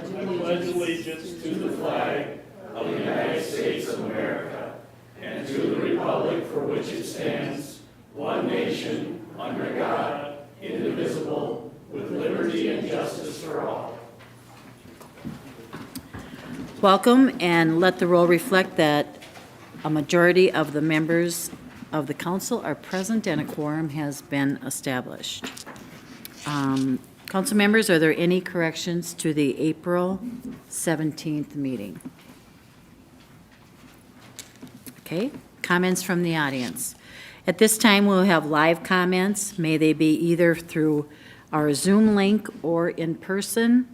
pledge allegiance to the flag of the United States of America and to the republic for which it stands, one nation, under God, indivisible, with liberty and justice for all. Welcome, and let the roll reflect that a majority of the members of the council are present and a quorum has been established. Council members, are there any corrections to the April 17th meeting? Okay, comments from the audience. At this time, we'll have live comments. May they be either through our Zoom link or in person.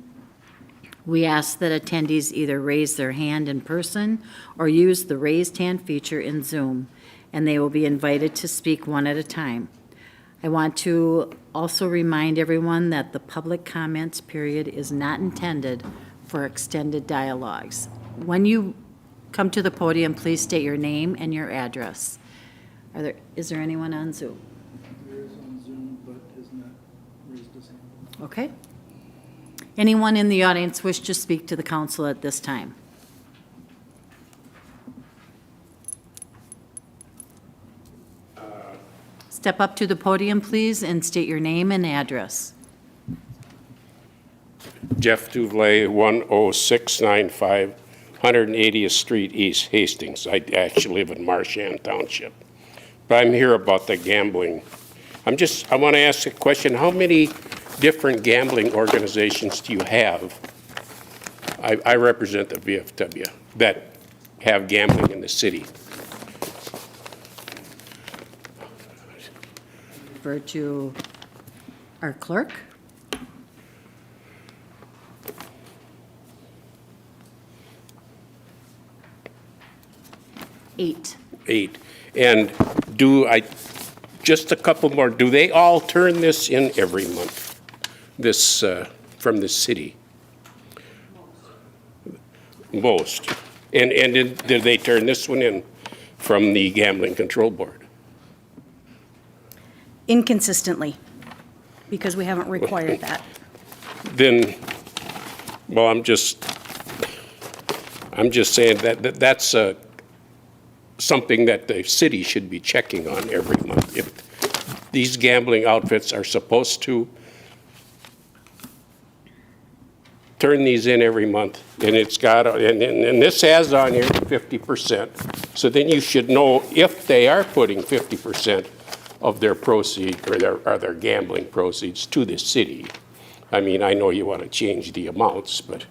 We ask that attendees either raise their hand in person or use the raised hand feature in Zoom, and they will be invited to speak one at a time. I want to also remind everyone that the public comments period is not intended for extended dialogues. When you come to the podium, please state your name and your address. Is there anyone on Zoom? There is on Zoom, but has not raised his hand. Okay. Anyone in the audience wish to speak to the council at this time? Step up to the podium, please, and state your name and address. Jeff Duvlay, 10695 180th Street East, Hastings. I actually live in Marchand Township. But I'm here about the gambling. I want to ask a question. How many different gambling organizations do you have? I represent the VFW that have gambling in the city. Refer to our clerk. Eight. And just a couple more, do they all turn this in every month? This, from the city? Most. And did they turn this one in from the Gambling Control Board? Inconsistently, because we haven't required that. Then, well, I'm just saying that's something that the city should be checking on every month. If these gambling outfits are supposed to turn these in every month, and it's got, and this has on here 50%. So then you should know if they are putting 50% of their proceeds or their gambling proceeds to the city. I mean, I know you want to change the amounts, but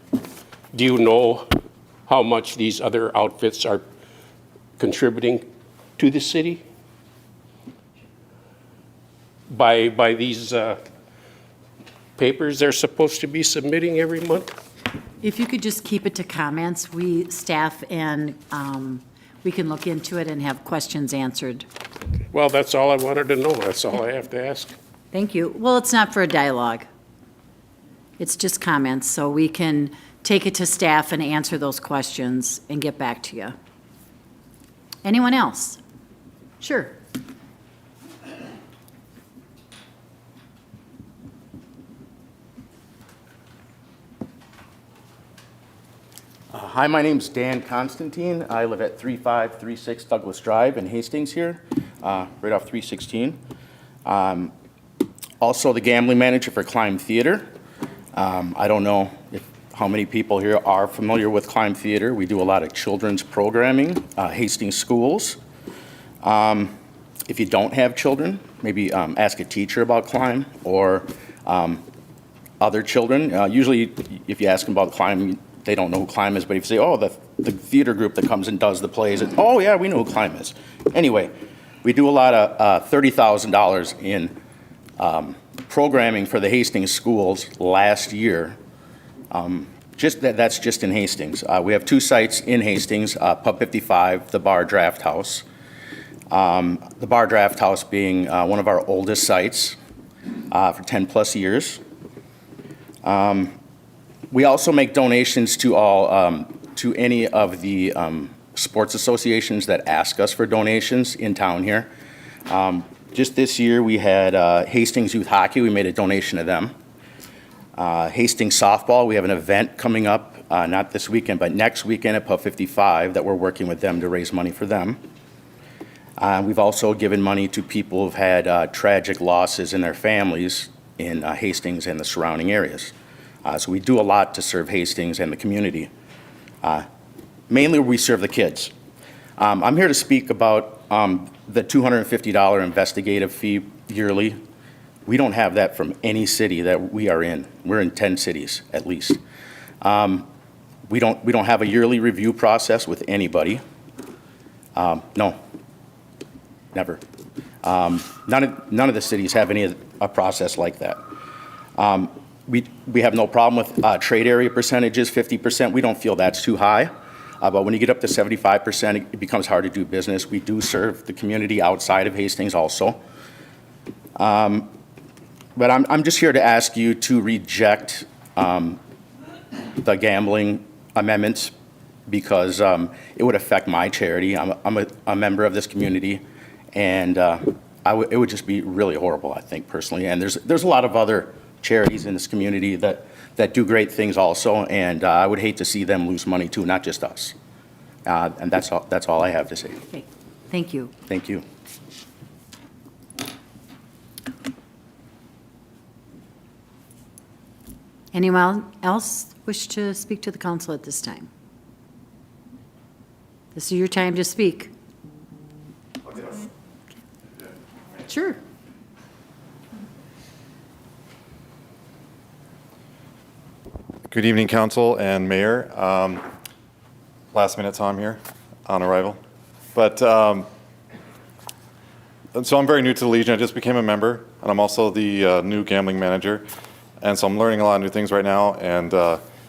do you know how much these other outfits are contributing to the city by these papers they're supposed to be submitting every month? If you could just keep it to comments, we, staff, and we can look into it and have questions answered. Well, that's all I wanted to know. That's all I have to ask. Thank you. Well, it's not for a dialogue. It's just comments, so we can take it to staff and answer those questions and get back to you. Anyone else? Sure. Hi, my name's Dan Constantine. I live at 3536 Douglas Drive in Hastings here, right off 316. Also the gambling manager for Climb Theater. I don't know how many people here are familiar with Climb Theater. We do a lot of children's programming, Hastings schools. If you don't have children, maybe ask a teacher about Climb or other children. Usually if you ask them about Climb, they don't know who Climb is, but if you say, oh, the theater group that comes and does the plays, and, oh yeah, we know who Climb is. Anyway, we do a lot of $30,000 in programming for the Hastings schools last year. That's just in Hastings. We have two sites in Hastings, Pub 55, the Bar Draft House. The Bar Draft House being one of our oldest sites for 10 plus years. We also make donations to to any of the sports associations that ask us for donations in town here. Just this year, we had Hastings Youth Hockey. We made a donation to them. Hastings softball, we have an event coming up, not this weekend, but next weekend at Pub 55 that we're working with them to raise money for them. We've also given money to people who've had tragic losses in their families in Hastings and the surrounding areas. So we do a lot to serve Hastings and the community. Mainly we serve the kids. I'm here to speak about the $250 investigative fee yearly. We don't have that from any city that we are in. We're in 10 cities at least. We don't have a yearly review process with anybody. No, never. None of the cities have a process like that. We have no problem with trade area percentages, 50%. We don't feel that's too high. But when you get up to 75%, it becomes hard to do business. We do serve the community outside of Hastings also. But I'm just here to ask you to reject the gambling amendments because it would affect my charity. I'm a member of this community, and it would just be really horrible, I think, personally. And there's a lot of other charities in this community that do great things also, and I would hate to see them lose money too, not just us. And that's all I have to say. Okay, thank you. Thank you. Anyone else wish to speak to the council at this time? This is your time to speak. Sure. Good evening, council and mayor. Last minute Tom here on arrival. But so I'm very new to the Legion. I just became a member, and I'm also the new gambling manager. And so I'm learning a lot of new things right now and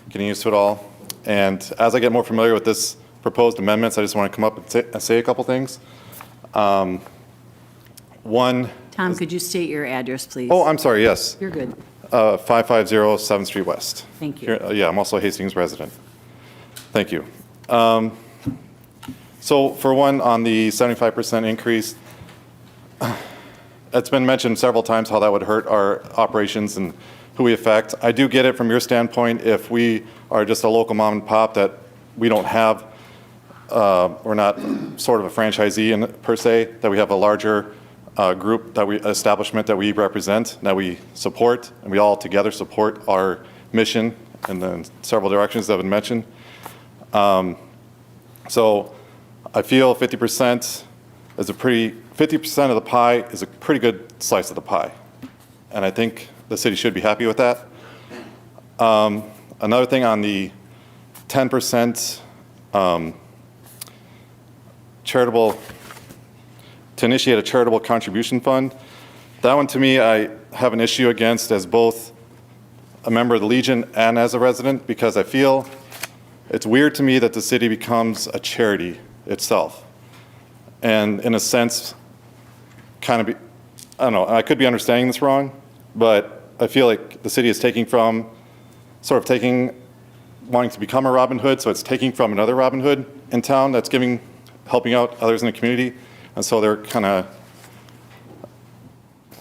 getting used to it all. And as I get more familiar with this proposed amendments, I just want to come up and say a couple things. One. Tom, could you state your address, please? Oh, I'm sorry, yes. You're good. 550 7th Street West. Thank you. Here, yeah, I'm also a Hastings resident. Thank you. So for one, on the 75% increase, it's been mentioned several times how that would hurt our operations and who we affect. I do get it from your standpoint. If we are just a local mom and pop that we don't have, we're not sort of a franchisee per se, that we have a larger group, establishment that we represent, that we support, and we all together support our mission in the several directions that have been mentioned. So I feel 50% is 50% of the pie is a pretty good slice of the pie. And I think the city should be happy with that. Another thing on the 10% charitable, to initiate a charitable contribution fund, that one to me I have an issue against as both a member of the Legion and as a resident, because I feel it's weird to me that the city becomes a charity itself. And in a sense, I don't know, I could be understanding this wrong, but I feel like the city is wanting to become a Robin Hood, so it's taking from another Robin Hood in town that's helping out others in the community. And so they're kind of,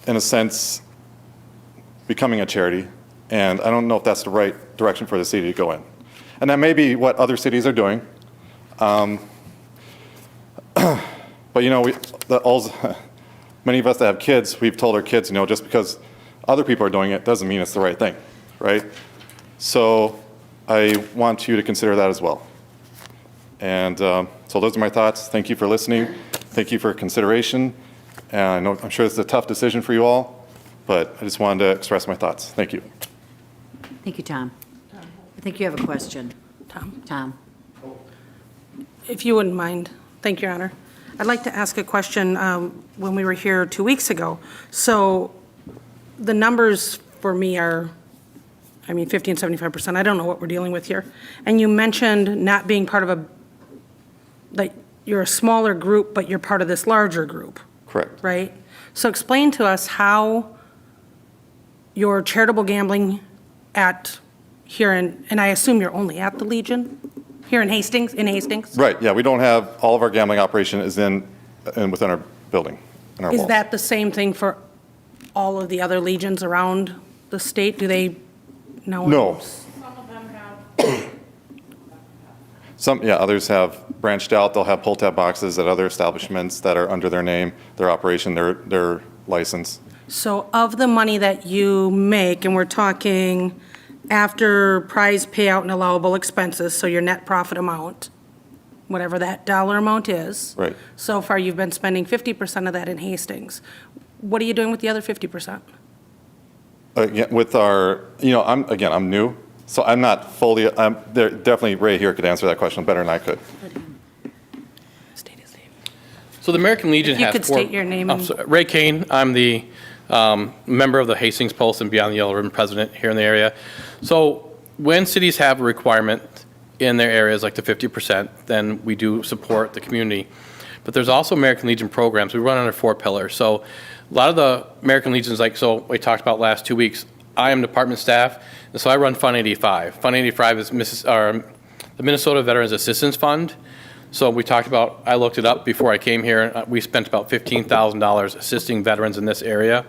in a sense, becoming a charity. And I don't know if that's the right direction for the city to go in. And that may be what other cities are doing. But you know, many of us that have kids, we've told our kids, you know, just because other people are doing it doesn't mean it's the right thing, right? So I want you to consider that as well. And so those are my thoughts. Thank you for listening. Thank you for consideration. And I'm sure this is a tough decision for you all, but I just wanted to express my thoughts. Thank you. Thank you, Tom. I think you have a question. Tom. If you wouldn't mind. Thank you, Your Honor. I'd like to ask a question when we were here 2 weeks ago. So the numbers for me are, 50 and 75%. I don't know what we're dealing with here. And you mentioned not being part of like you're a smaller group, but you're part of this larger group. Correct. Right? So explain to us how your charitable gambling and I assume you're only at the Legion, here in Hastings? Right, yeah, we don't have, all of our gambling operation is within our building, in our walls. Is that the same thing for all of the other legions around the state? Do they No. No. Some, yeah, others have branched out. They'll have pull-tab boxes at other establishments that are under their name, their operation, their license. So of the money that you make, and we're talking after prize payout and allowable expenses, so your net profit amount, whatever that dollar amount is. Right. So far, you've been spending 50% of that in Hastings. What are you doing with the other 50%? Again, with our, I'm new, so I'm not fully, there, definitely Ray here could answer that question better than I could. State his name. So the American Legion If you has could four. state your name Oh, and- sorry. Ray Kane, I'm the member of the Hastings Pulse and Beyond the Yellow Ribbon president here in the area. So when cities have a requirement in their areas, like the 50%, then we do support the community. But there's also American Legion programs. We run under 4 pillars. So a lot of the American Legions, like so we talked about last 2 weeks, I am department staff, and so I run Fund 85. Fund 85 is the Minnesota Veterans Assistance Fund. So we talked about, I looked it up before I came here, we spent about $15,000 assisting veterans in this area.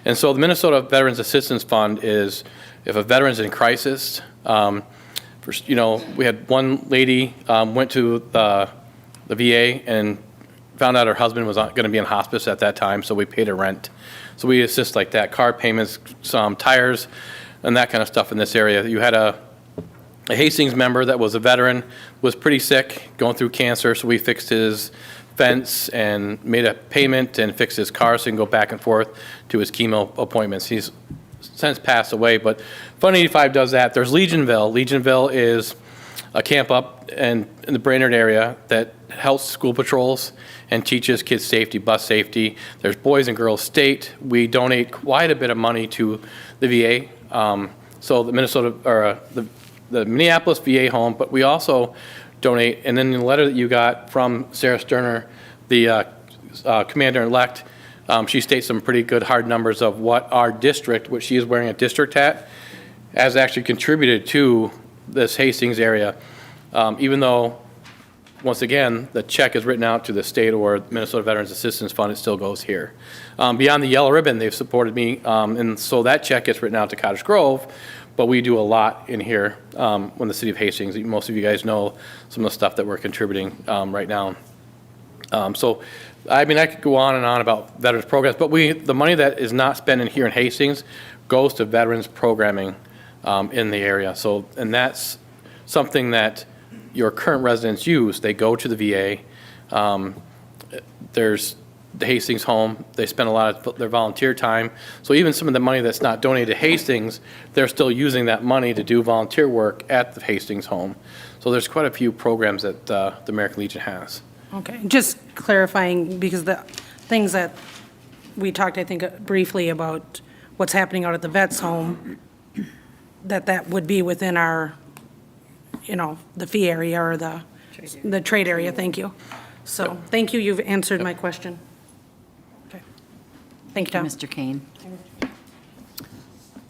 And so the Minnesota Veterans Assistance Fund is, if a veteran's in crisis, we had one lady went to the VA and found out her husband was going to be in hospice at that time, so we paid her rent. So we assist like that, car payments, some tires, and that kind of stuff in this area. You had a Hastings member that was a veteran, was pretty sick, going through cancer, so we fixed his fence and made a payment and fixed his car so he can go back and forth to his chemo appointments. He's since passed away, but Fund 85 does that. There's Legionville. Legionville is a camp up in the Brainerd area that helps school patrols and teaches kids safety, bus safety. There's Boys and Girls State. We donate quite a bit of money to the VA. So the the Minneapolis VA home, but we also donate, and then the letter that you got from Sarah Sterner, the commander-elect, she states some pretty good hard numbers of what our district, which she is wearing a district hat, has actually contributed to this Hastings area. Even though, once again, the check is written out to the state or Minnesota Veterans Assistance Fund, it still goes here. Beyond the yellow ribbon, they've supported me, and so that check gets written out to Cottage Grove, but we do a lot in here when the city of Hastings. Most of you guys know some of the stuff that we're contributing right now. So, I mean, I could go on and on about veterans programs, but the money that is not spent in here in Hastings goes to veterans programming in the area. So, and that's something that your current residents use. They go to the VA. There's the Hastings home. They spend a lot of their volunteer time. So even some of the money that's not donated to Hastings, they're still using that money to do volunteer work at the Hastings home. So there's quite a few programs that the American Legion has. Okay, just clarifying, because the things that we talked, I think, briefly about what's happening out at the vet's home, that would be within our, the fee area or the trade area, thank you. So, thank you, you've answered my question. Okay. Thank you, Tom. Mr. Kane.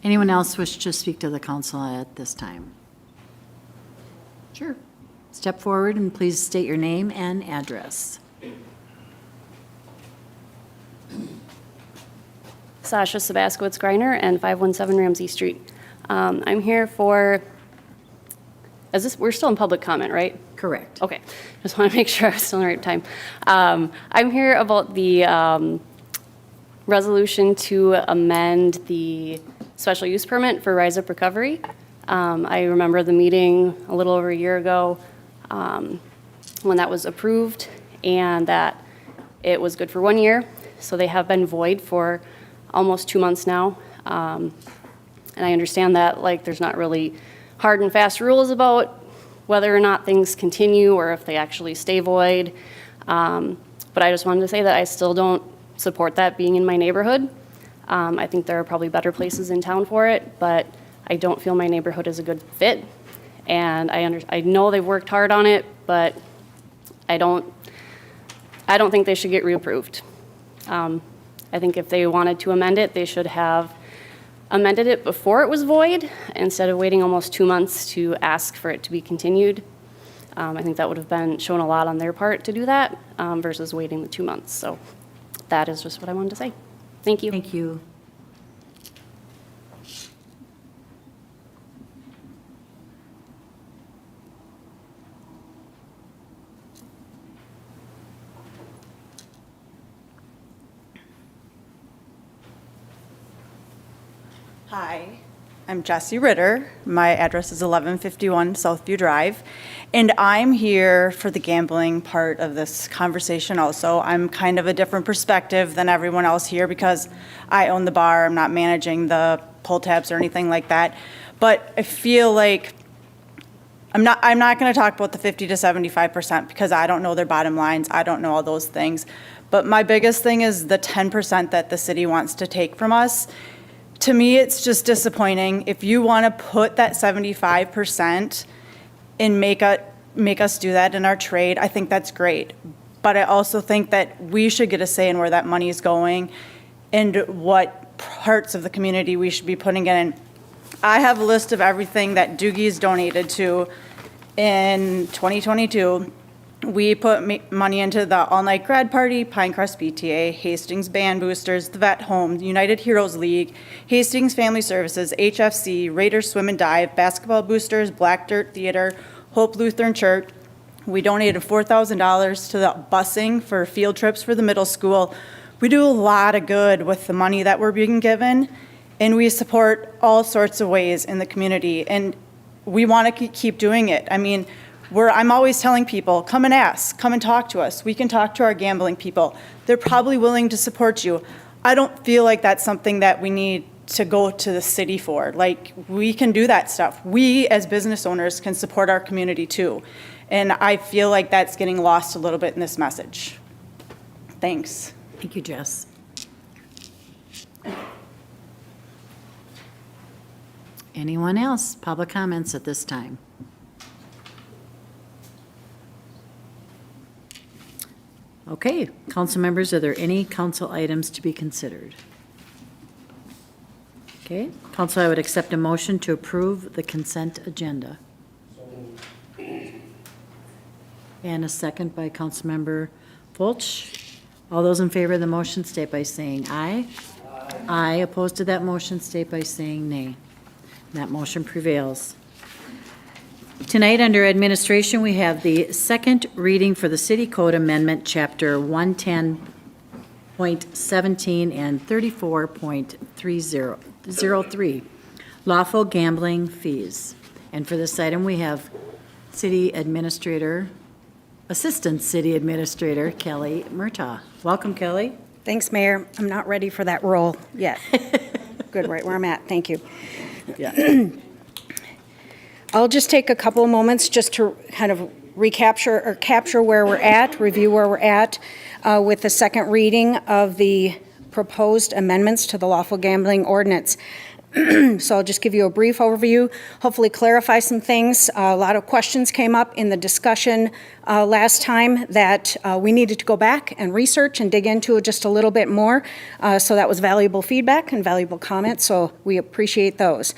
Anyone else wish to speak to the council at this time? Sure. Step forward and please state your name and address. Sasha Sabaskowitz Greiner and 517 Ramsey Street. I'm here for, we're still in public comment, right? Correct. Okay, just want to make sure I'm still in the right time. I'm here about the resolution to amend the special use permit for Rise Up Recovery. I remember the meeting a little over a year ago when that was approved, and that it was good for 1 year. So they have been void for almost 2 months now. And I understand that, there's not really hard and fast rules about whether or not things continue or if they actually stay void. But I just wanted to say that I still don't support that being in my neighborhood. I think there are probably better places in town for it, but I don't feel my neighborhood is a good fit. And I know they've worked hard on it, but I don't think they should get reapproved. I think if they wanted to amend it, they should have amended it before it was void instead of waiting almost 2 months to ask for it to be continued. I think that would have been shown a lot on their part to do that versus waiting the 2 months. So that is just what I wanted to say. Thank you. Thank you. Hi, I'm Jessie Ritter. My address is 1151 Southview Drive, and I'm here for the gambling part of this conversation also. I'm kind of a different perspective than everyone else here because I own the bar. I'm not managing the pull tabs or anything like that. But I feel like I'm not going to talk about the 50 to 75% because I don't know their bottom lines. I don't know all those things. But my biggest thing is the 10% that the city wants to take from us. To me, it's just disappointing. If you want to put that 75% and make us do that in our trade, I think that's great. But I also think that we should get a say in where that money is going and what parts of the community we should be putting it in. I have a list of everything that Doogie's donated to in 2022. We put money into the all-night grad party, Pinecrest PTA, Hastings Band Boosters, the Vet Home, United Heroes League, Hastings Family Services, HFC, Raiders Swim and Dive, Basketball Boosters, Black Dirt Theater, Hope Lutheran Church. We donated $4,000 to the busing for field trips for the middle school. We do a lot of good with the money that we're being given, and we support all sorts of ways in the community, and we want to keep doing it. I mean, I'm always telling people, come and ask, come and talk to us. We can talk to our gambling people. They're probably willing to support you. I don't feel like that's something that we need to go to the city for. Like, we can do that stuff. We, as business owners, can support our community too. And I feel like that's getting lost a little bit in this message. Thanks. Thank you, Jess. Anyone else? Public comments at this time? Okay, council members, are there any council items to be considered? Okay, council, I would accept a motion to approve the consent agenda. And a second by Councilmember Fulch. All those in favor of the motion state by saying aye. Aye. Opposed to that motion state by saying nay. That motion prevails. Tonight, under administration, we have the second reading for the City Code Amendment, Chapter 110.17 and 34.303, lawful gambling fees. And for this item, we have Assistant City Administrator Kelly Murtaugh. Welcome, Kelly. Thanks, Mayor. I'm not ready for that role yet. Good, right where I'm at. Thank you. Yeah. I'll just take a couple of moments just to kind of recapture or capture where we're at, review where we're at with the second reading of the proposed amendments to the lawful gambling ordinance. So I'll just give you a brief overview, hopefully clarify some things. A lot of questions came up in the discussion last time that we needed to go back and research and dig into just a little bit more. So that was valuable feedback and valuable comments, so we appreciate those.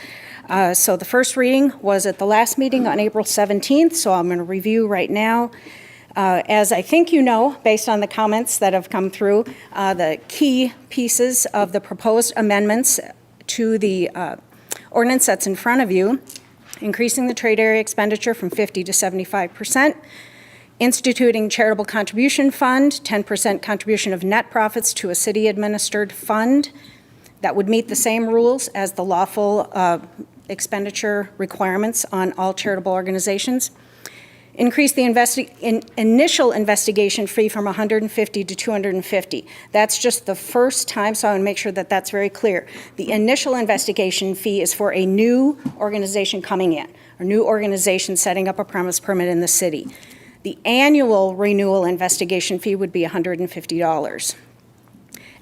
So the first reading was at the last meeting on April 17th, so I'm going to review right now. As I think you know, based on the comments that have come through, the key pieces of the proposed amendments to the ordinance that's in front of you, increasing the trade area expenditure from 50 to 75%, instituting charitable contribution fund, 10% contribution of net profits to a city-administered fund that would meet the same rules as the lawful expenditure requirements on all charitable organizations. Increase the initial investigation fee from $150 to $250. That's just the first time, so I want to make sure that that's very clear. The initial investigation fee is for a new organization coming in, a new organization setting up a premise permit in the city. The annual renewal investigation fee would be $150.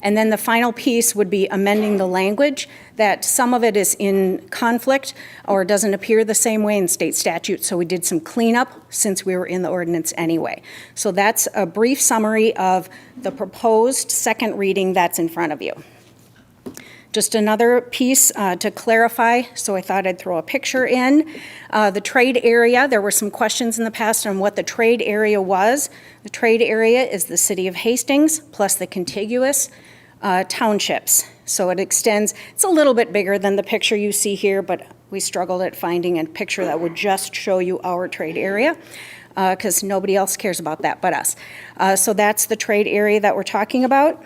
And then the final piece would be amending the language, that some of it is in conflict or doesn't appear the same way in state statute, so we did some cleanup since we were in the ordinance anyway. So that's a brief summary of the proposed second reading that's in front of you. Just another piece to clarify, so I thought I'd throw a picture in. The trade area, there were some questions in the past on what the trade area was. The trade area is the city of Hastings plus the contiguous townships. So it extends, it's a little bit bigger than the picture you see here, but we struggled at finding a picture that would just show you our trade area because nobody else cares about that but us. So that's the trade area that we're talking about.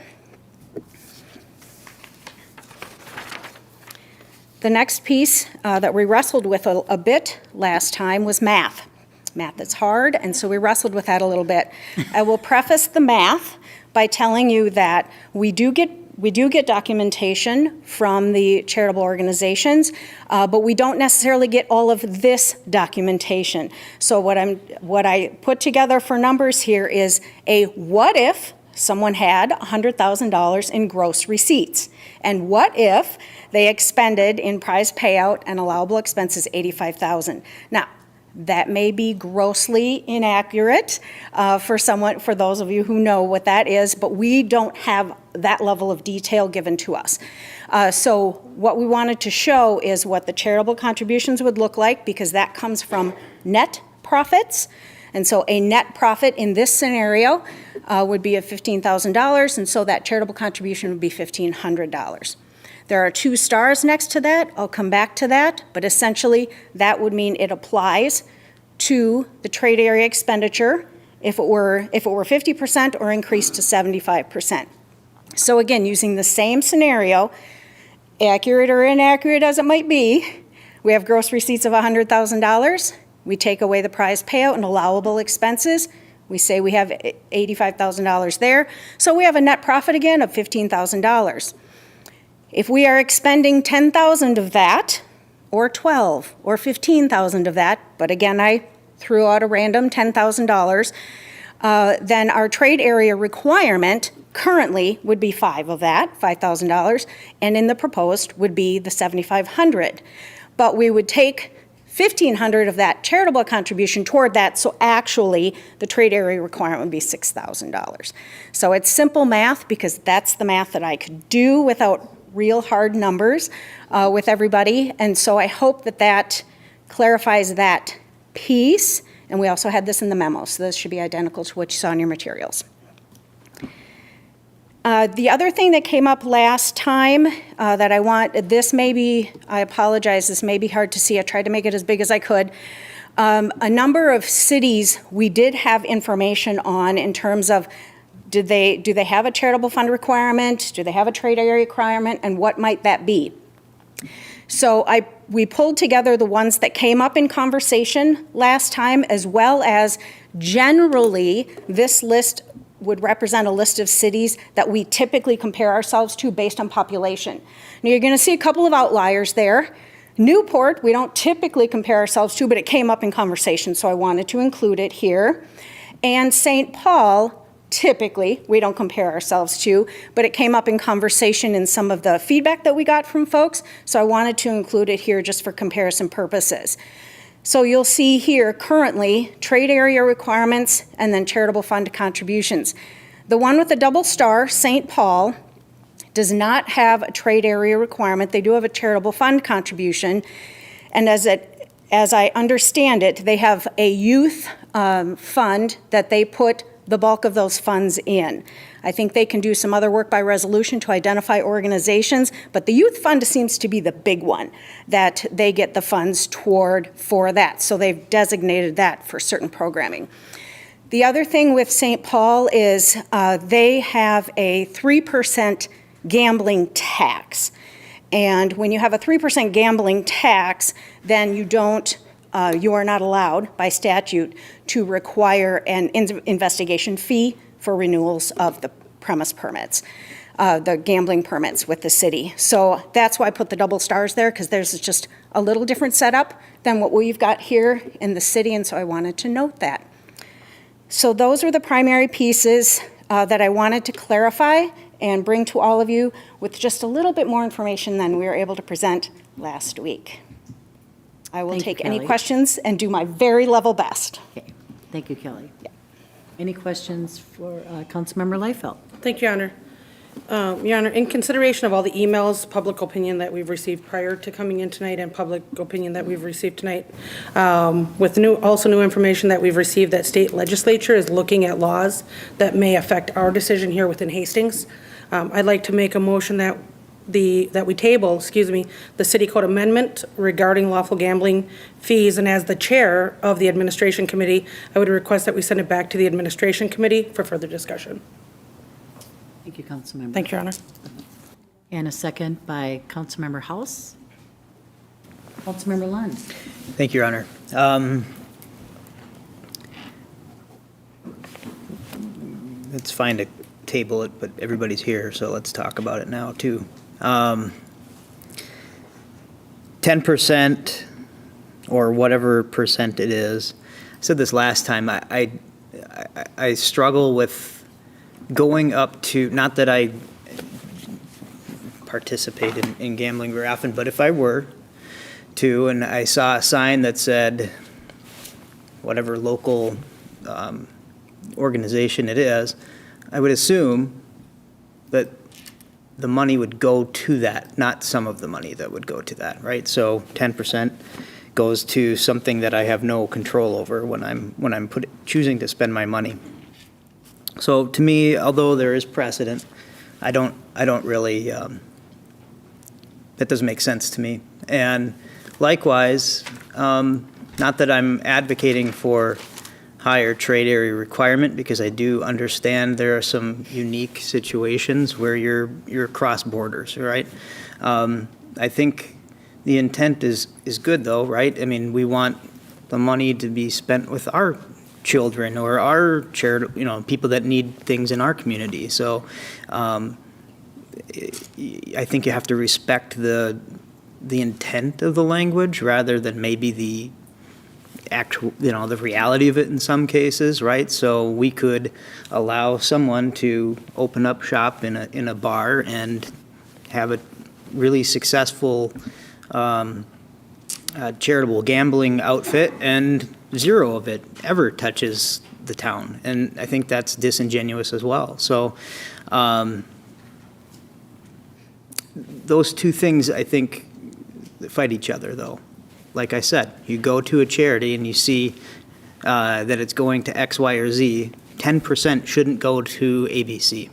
The next piece that we wrestled with a bit last time was math. Math is hard, and so we wrestled with that a little bit. I will preface the math by telling you that we do get documentation from the charitable organizations, but we don't necessarily get all of this documentation. So what I put together for numbers here is a what if someone had $100,000 in gross receipts, and what if they expended in prize payout and allowable expenses $85,000. Now, that may be grossly inaccurate for those of you who know what that is, but we don't have that level of detail given to us. So what we wanted to show is what the charitable contributions would look like, because that comes from net profits. And so a net profit in this scenario would be of $15,000, and so that charitable contribution would be $1,500. There are 2 stars next to that. I'll come back to that, but essentially that would mean it applies to the trade area expenditure if it were 50% or increased to 75%. So again, using the same scenario, accurate or inaccurate as it might be, we have gross receipts of $100,000. We take away the prize payout and allowable expenses. We say we have $85,000 there. So we have a net profit again of $15,000. If we are expending 10,000 of that, or 12, or 15,000 of that, but again, I threw out a random $10,000, then our trade area requirement currently would be 5 of that, $5,000, and in the proposed would be the $7,500. But we would take $1,500 of that charitable contribution toward that, so actually the trade area requirement would be $6,000. So it's simple math, because that's the math that I could do without real hard numbers with everybody, and so I hope that clarifies that piece. And we also had this in the memo, so this should be identical to what you saw in your materials. The other thing that came up last time that I apologize, this may be hard to see. I tried to make it as big as I could. A number of cities we did have information on in terms of do they have a charitable fund requirement? Do they have a trade area requirement? And what might that be? So we pulled together the ones that came up in conversation last time, as well as generally this list would represent a list of cities that we typically compare ourselves to based on population. Now you're going to see a couple of outliers there. Newport, we don't typically compare ourselves to, but it came up in conversation, so I wanted to include it here. And St. Paul, typically, we don't compare ourselves to, but it came up in conversation in some of the feedback that we got from folks, so I wanted to include it here just for comparison purposes. So you'll see here currently trade area requirements and then charitable fund contributions. The one with the double star, St. Paul, does not have a trade area requirement. They do have a charitable fund contribution, and as I understand it, they have a youth fund that they put the bulk of those funds in. I think they can do some other work by resolution to identify organizations, but the youth fund seems to be the big one that they get the funds toward for that. So they've designated that for certain programming. The other thing with St. Paul is they have a 3% gambling tax. And when you have a 3% gambling tax, then you are not allowed by statute to require an investigation fee for renewals of the premise permits, the gambling permits with the city. So that's why I put the double stars there, because there's just a little different setup than what we've got here in the city, and so I wanted to note that. So those are the primary pieces that I wanted to clarify and bring to all of you with just a little bit more information than we were able to present last week. I will take any questions and do my very level best. Okay. Thank you, Kelly. Yeah. Any questions for Councilmember Liefeld? Thank you, Your Honor. Your Honor, in consideration of all the emails, public opinion that we've received prior to coming in tonight and public opinion that we've received tonight, with new information that we've received that state legislature is looking at laws that may affect our decision here within Hastings, I'd like to make a motion that we table, the city code amendment regarding lawful gambling fees, and as the chair of the administration committee, I would request that we send it back to the administration committee for further discussion. Thank you, Councilmember. Thank you, Your Honor. And a second by Councilmember House. Councilmember Lund. Thank you, Your Honor. It's fine to table it, but everybody's here, so let's talk about it now, too. 10% or whatever percent it is. I said this last time, I struggle with going up to, not that I participate in gambling very often, but if I were to, and I saw a sign that said, whatever local organization it is, I would assume that the money would go to that, not some of the money that would go to that, right? So 10% goes to something that I have no control over when I'm choosing to spend my money. So to me, although there is precedent, I don't really, that doesn't make sense to me. And likewise, not that I'm advocating for higher trade area requirement, because I do understand there are some unique situations where you're cross borders, right? I think the intent is good though, right? I mean, we want the money to be spent with our children or our people that need things in our community. So I think you have to respect the intent of the language rather than maybe the actual, the reality of it in some cases, right? So we could allow someone to open up shop in a bar and have a really successful charitable gambling outfit, and zero of it ever touches the town. And I think that's disingenuous as well. So those two things, I think, fight each other, though. Like I said, you go to a charity and you see that it's going to X, Y, or Z, 10% shouldn't go to ABC.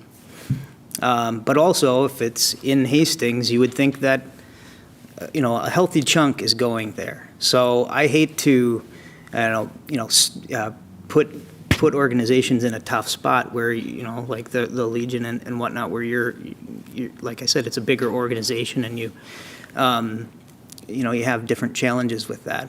But also, if it's in Hastings, you would think that, a healthy chunk is going there. So I hate to, put organizations in a tough spot where, like the Legion and whatnot, where you're, like I said, it's a bigger organization and you have different challenges with that.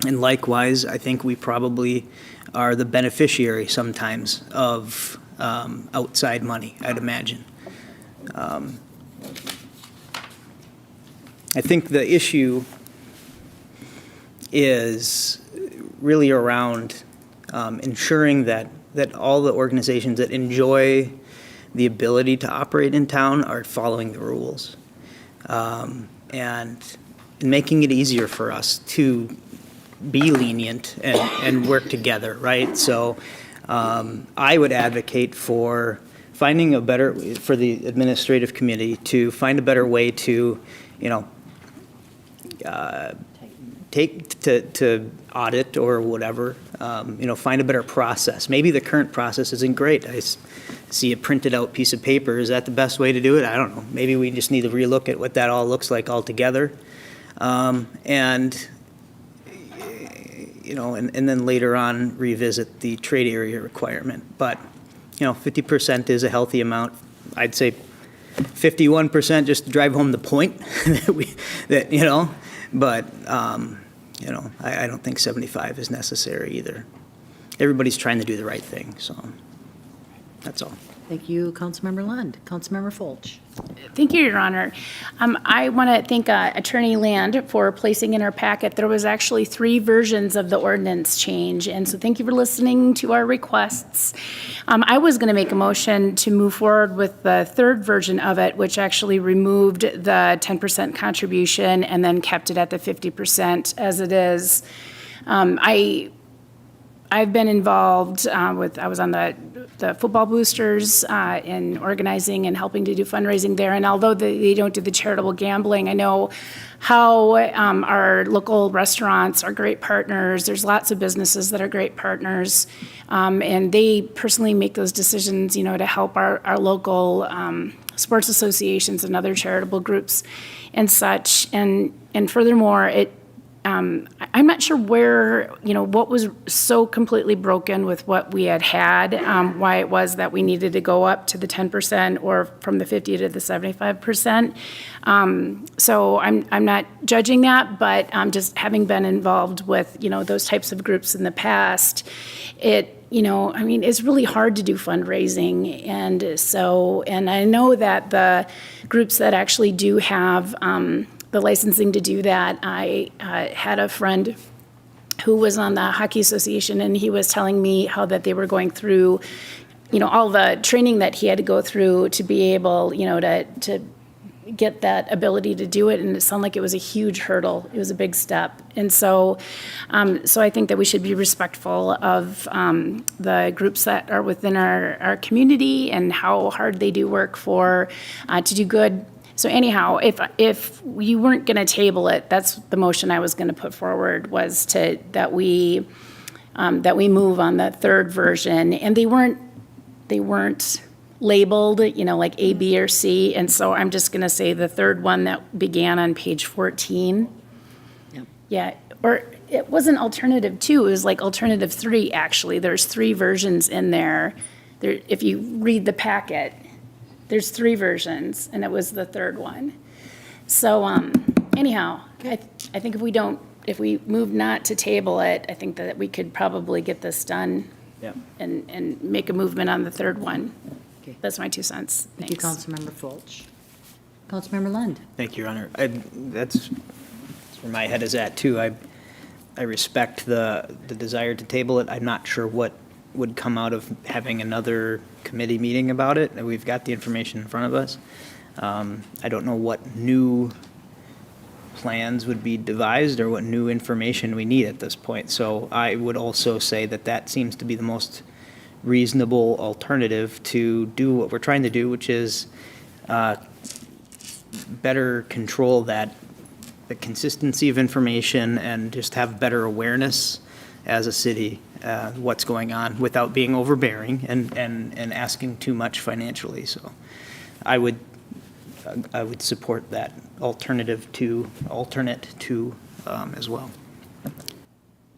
And likewise, I think we probably are the beneficiary sometimes of outside money, I'd imagine. I think the issue is really around ensuring that all the organizations that enjoy the ability to operate in town are following the rules. And making it easier for us to be lenient and work together, right? So I would advocate for finding for the administrative committee to find a better way to, to audit or whatever, find a better process. Maybe the current process isn't great. I see a printed out piece of paper. Is that the best way to do it? I don't know. Maybe we just need to relook at what that all looks like altogether. And then later on revisit the trade area requirement. But, 50% is a healthy amount. I'd say 51% just to drive home the point but I don't think 75 is necessary either. Everybody's trying to do the right thing, so that's all. Thank you, Councilmember Lund. Councilmember Fulch. Thank you, Your Honor. I want to thank Attorney Land for placing in our packet. There was actually 3 versions of the ordinance change, and so thank you for listening to our requests. I was going to make a motion to move forward with the 3rd version of it, which actually removed the 10% contribution and then kept it at the 50% as it is. I've been involved I was on the football boosters in organizing and helping to do fundraising there. And although they don't do the charitable gambling, I know how our local restaurants are great partners. There's lots of businesses that are great partners. And they personally make those decisions, to help our local sports associations and other charitable groups and such. And furthermore, I I'm not sure where, what was so completely broken with what we had, why it was that we needed to go up to the 10% or from the 50 to the 75%. So I'm not judging that, but just having been involved with, those types of groups in the past, it's really hard to do fundraising. And I know that the groups that actually do have the licensing to do that, I had a friend who was on the Hockey Association, and he was telling me how that they were going through, all the training that he had to go through to be able, to get that ability to do it, and it sounded like it was a huge hurdle. It was a big step. And so I think that we should be respectful of the groups that are within our community and how hard they do work for to do good. So anyhow, if you weren't going to table it, that's the motion I was going to put forward, was that we move on the third version, and they weren't labeled, like A, B, or C, and so I'm just going to say the third one that began on page 14. Yep. Yeah, or it wasn't alternative 2, it was like alternative 3, actually. There's 3 versions in there. If you read the packet, there's 3 versions, and it was the third one. So anyhow, I think if we move not to table it, I think that we could probably get this done. Yeah. And make a movement on the third one. Okay. That's my 2 cents. Thank you, Thanks. Councilmember Fulch. Councilmember Lund. Thank you, Your Honor. That's where my head is at, too. I respect the desire to table it. I'm not sure what would come out of having another committee meeting about it. We've got the information in front of us. I don't know what new plans would be devised or what new information we need at this point. So I would also say that seems to be the most reasonable alternative to do what we're trying to do, which is better control the consistency of information and just have better awareness as a city what's going on without being overbearing and asking too much financially. So I would support that alternate to as well.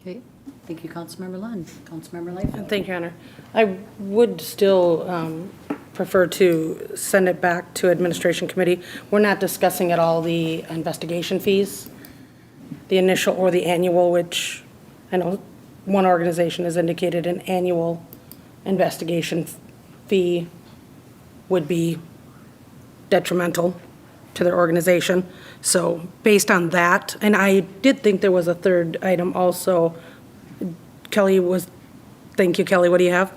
Okay, thank you, Councilmember Lund. Councilmember Lawful. Thank you, Your Honor. I would still prefer to send it back to Administration Committee. We're not discussing at all the investigation fees, the initial or the annual, which I know one organization has indicated an annual investigation fee would be detrimental to their organization. So based on that, and I did think there was a third item also. Thank you, Kelly. What do you have?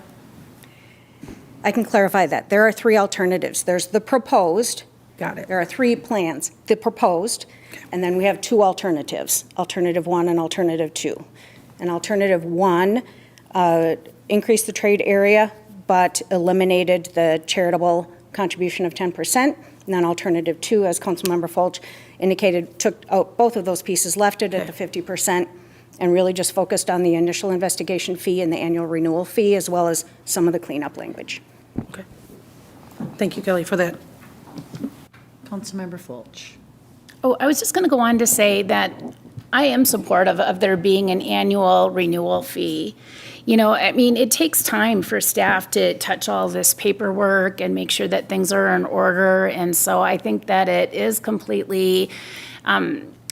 I can clarify that. There are 3 alternatives. There's the proposed. Got it. There are 3 plans. The proposed, and then we have 2 alternatives, alternative 1 and alternative 2. And alternative 1 increased the trade area, but eliminated the charitable contribution of 10%. And then alternative 2, as Councilmember Fulch indicated, took out both of those pieces, left it at the 50%, and really just focused on the initial investigation fee and the annual renewal fee, as well as some of the cleanup language. Okay. Thank you, Kelly, for that. Councilmember Fulch. Oh, I was just going to go on to say that I am supportive of there being an annual renewal fee. It takes time for staff to touch all this paperwork and make sure that things are in order. And so I think that it is completely,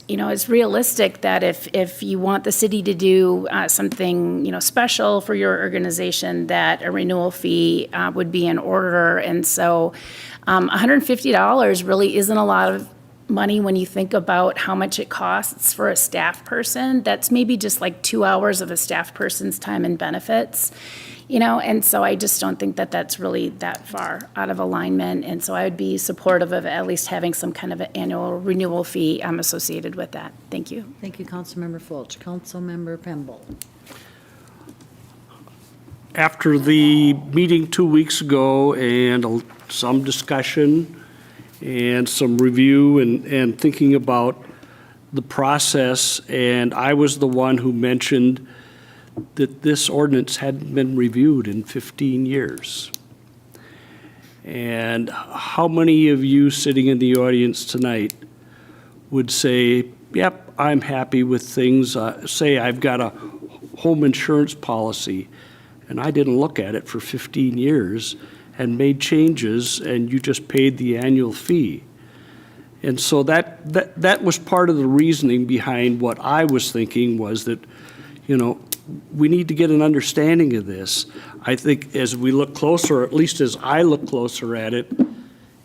it's realistic that if you want the city to do something, special for your organization, that a renewal fee would be in order. And so $150 really isn't a lot of money when you think about how much it costs for a staff person. That's maybe just like 2 hours of a staff person's time and benefits, and so I just don't think that that's really that far out of alignment. And so I would be supportive of at least having some kind of an annual renewal fee associated with that. Thank you. Thank you, Councilmember Fulch. Councilmember Pemble. After the meeting 2 weeks ago and some discussion and some review and thinking about the process, and I was the one who mentioned that this ordinance hadn't been reviewed in 15 years. And how many of you sitting in the audience tonight would say, yep, I'm happy with things. Say I've got a home insurance policy, and I didn't look at it for 15 years and made changes, and you just paid the annual fee. And so that was part of the reasoning behind what I was thinking was that, you know, we need to get an understanding of this. I think as we look closer, or at least as I look closer at it,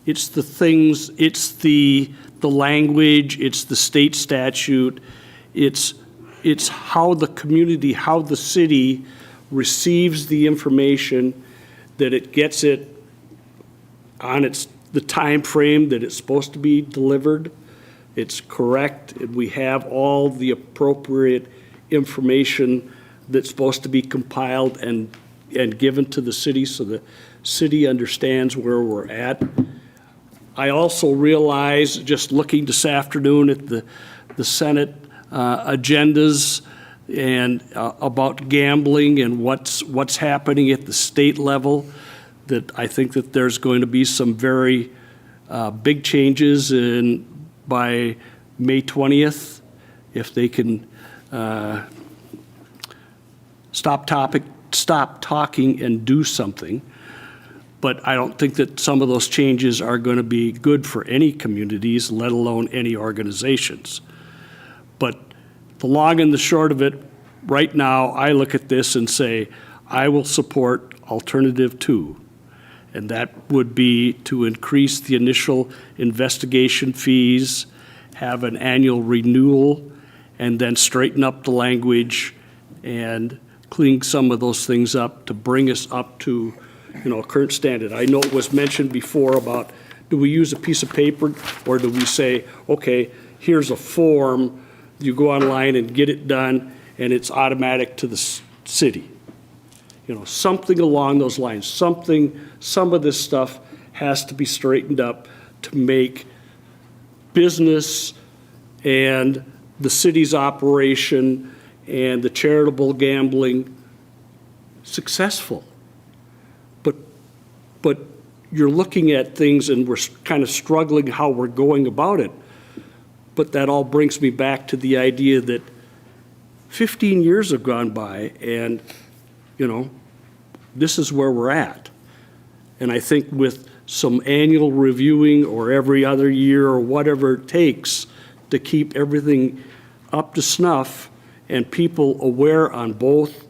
it's the things, it's the language, it's the state statute, it's how the community, how the city receives the information, that it gets it on the time frame that it's supposed to be delivered. It's correct, and we have all the appropriate information that's supposed to be compiled and given to the city so the city understands where we're at. I also realize, just looking this afternoon at the Senate agendas and about gambling and what's happening at the state level, that I think that there's going to be some very big changes by May 20th, if they can stop talking and do something. But I don't think that some of those changes are going to be good for any communities, let alone any organizations. But the long and the short of it, right now, I look at this and say, I will support alternative 2. And that would be to increase the initial investigation fees, have an annual renewal, and then straighten up the language and clean some of those things up to bring us up to, you know, a current standard. I know it was mentioned before about, do we use a piece of paper or do we say, okay, here's a form, you go online and get it done, and it's automatic to the city? You know, something along those lines. Some of this stuff has to be straightened up to make business and the city's operation and the charitable gambling successful. But you're looking at things and we're kind of struggling how we're going about it. But that all brings me back to the idea that 15 years have gone by and, you know, this is where we're at. And I think with some annual reviewing or every other year or whatever it takes to keep everything up to snuff and people aware on both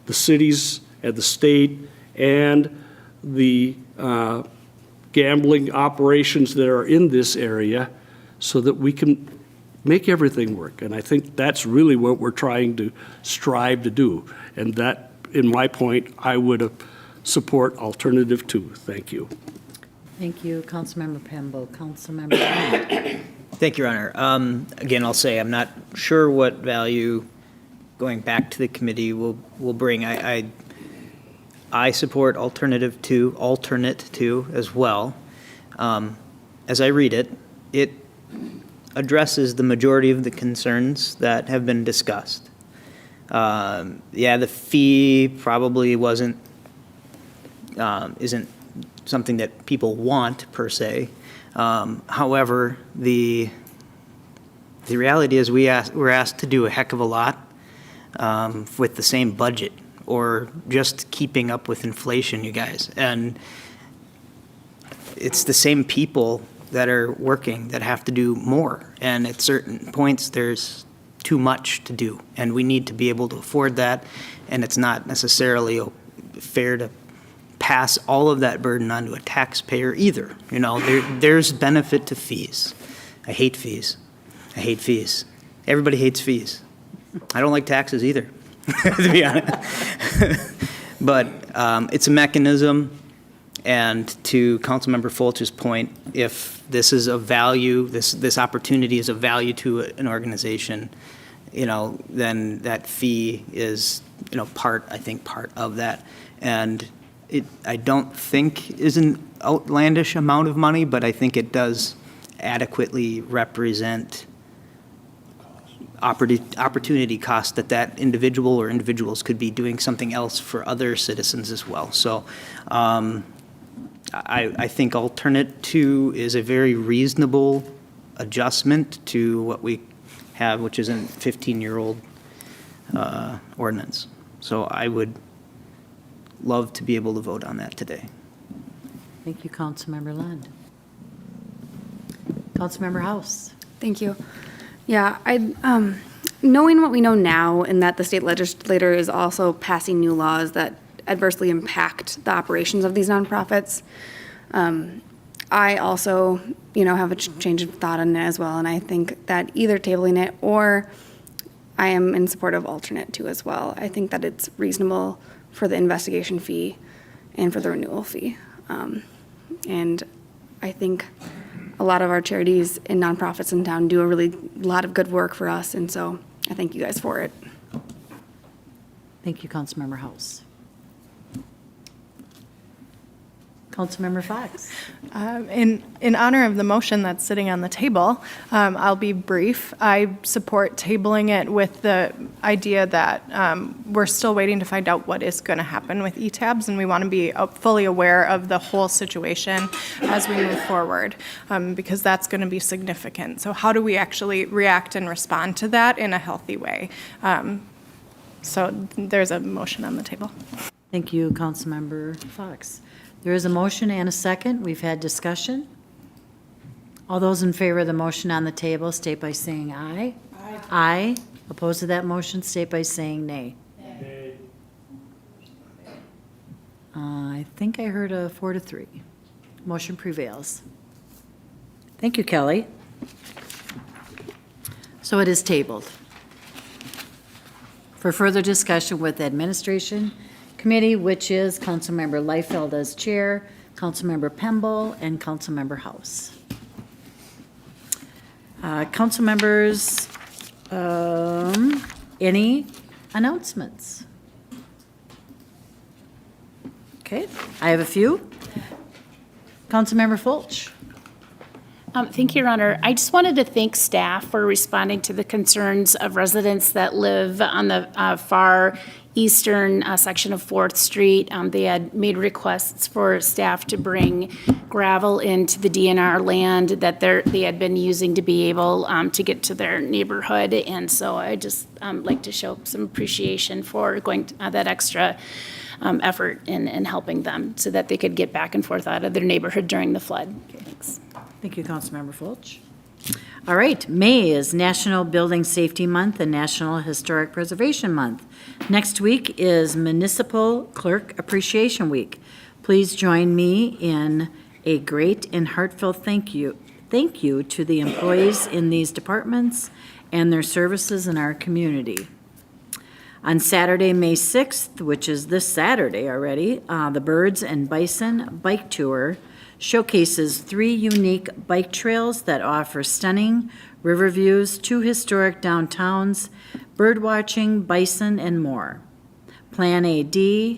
the cities and the state and the gambling operations that are in this area so that we can make everything work. And I think that's really what we're trying to strive to do. And that, in my point, I would support alternative 2. Thank you. Thank you, Councilmember Pembo. Councilmember Grant. Thank you, Your Honor. Again, I'll say I'm not sure what value going back to the committee will bring. I support alternate 2 as well. As I read it, it addresses the majority of the concerns that have been discussed. Yeah, the fee probably isn't something that people want per se. However, the reality is we're asked to do a heck of a lot with the same budget, or just keeping up with inflation, you guys. And it's the same people that are working that have to do more. And at certain points, there's too much to do, and we need to be able to afford that. And it's not necessarily fair to pass all of that burden onto a taxpayer either. You know, there's benefit to fees. I hate fees. Everybody hates fees. I don't like taxes either, to be honest. But it's a mechanism, and to Councilmember Fulch's point, if this is of value, this opportunity is of value to an organization, you know, then that fee is, you know, part of that. And I don't think is an outlandish amount of money, but I think it does adequately represent opportunity cost that individual or individuals could be doing something else for other citizens as well. So I think alternate 2 is a very reasonable adjustment to what we have, which is a 15-year-old ordinance. So I would love to be able to vote on that today. Thank you, Councilmember Lund. Councilmember House. Thank you. Yeah, knowing what we know now and that the state legislature is also passing new laws that adversely impact the operations of these nonprofits, I also, have a change of thought on it as well. And I think that either tabling it or I am in support of alternate too as well. I think that it's reasonable for the investigation fee and for the renewal fee. And I think a lot of our charities and nonprofits in town do a lot of good work for us. And so I thank you guys for it. Thank you, Councilmember House. Councilmember Fox. In honor of the motion that's sitting on the table, I'll be brief. I support tabling it with the idea that we're still waiting to find out what is going to happen with ETABs, and we want to be fully aware of the whole situation as we move forward, because that's going to be significant. So how do we actually react and respond to that in a healthy way? So there's a motion on the table. Thank you, Councilmember Fox. There is a motion and a second. We've had discussion. All those in favor of the motion on the table state by saying aye. Aye. Aye. Opposed to that motion state by saying nay. Nay. I think I heard a 4-3. Motion prevails. Thank you, Kelly. So it is tabled. For further discussion with administration committee, which is Councilmember Liefeld as chair, Councilmember Pemble, and Councilmember House. Council members, any announcements? Okay, I have a few. Councilmember Fulch. Thank you, Your Honor. I just wanted to thank staff for responding to the concerns of residents that live on the far eastern section of 4th Street. They had made requests for staff to bring gravel into the DNR land that they had been using to be able to get to their neighborhood. And so I just like to show some appreciation for going that extra effort in helping them so that they could get back and forth out of their neighborhood during the flood. Okay, thanks. Thank you, Councilmember Fulch. All right, May is National Building Safety Month and National Historic Preservation Month. Next week is Municipal Clerk Appreciation Week. Please join me in a great and heartfelt thank you to the employees in these departments and their services in our community. On Saturday, May 6th, which is this Saturday already, the Birds and Bison Bike Tour showcases 3 unique bike trails that offer stunning river views, 2 historic downtowns, bird watching, bison, and more. Plan a DIY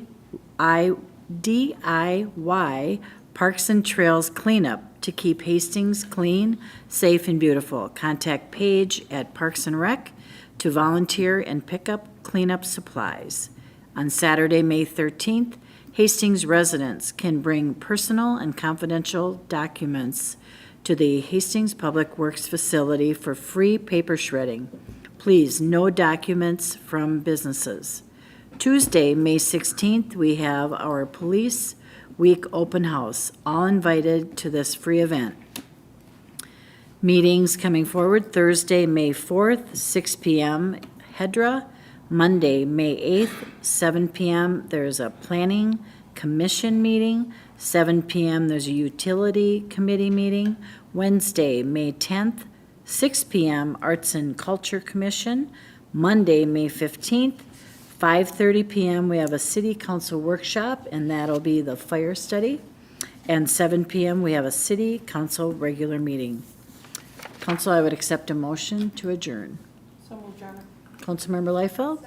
Parks and Trails cleanup to keep Hastings clean, safe, and beautiful. Contact Paige at Parks and Rec to volunteer and pick up cleanup supplies. On Saturday, May 13th, Hastings residents can bring personal and confidential documents to the Hastings Public Works facility for free paper shredding. Please, no documents from businesses. Tuesday, May 16th, we have our Police Week open house. All invited to this free event. Meetings coming forward, Thursday, May 4th, 6 p.m., Hedra. Monday, May 8th, 7 p.m., there's a Planning Commission meeting. 7 p.m., there's a Utility Committee meeting. Wednesday, May 10th, 6 p.m., Arts and Culture Commission. Monday, May 15th, 5:30 p.m., we have a City Council workshop, and that'll be the fire study. And 7 p.m., we have a City Council regular meeting. Council, I would accept a motion to adjourn. So moved, Your Honor. Councilmember Liefeld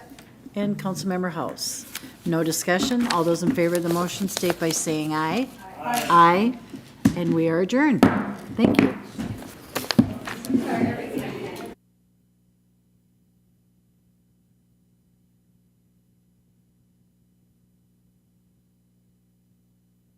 and Councilmember House. No discussion. All those in favor of the motion state by saying aye. Aye. Aye. And we are adjourned. Thank you.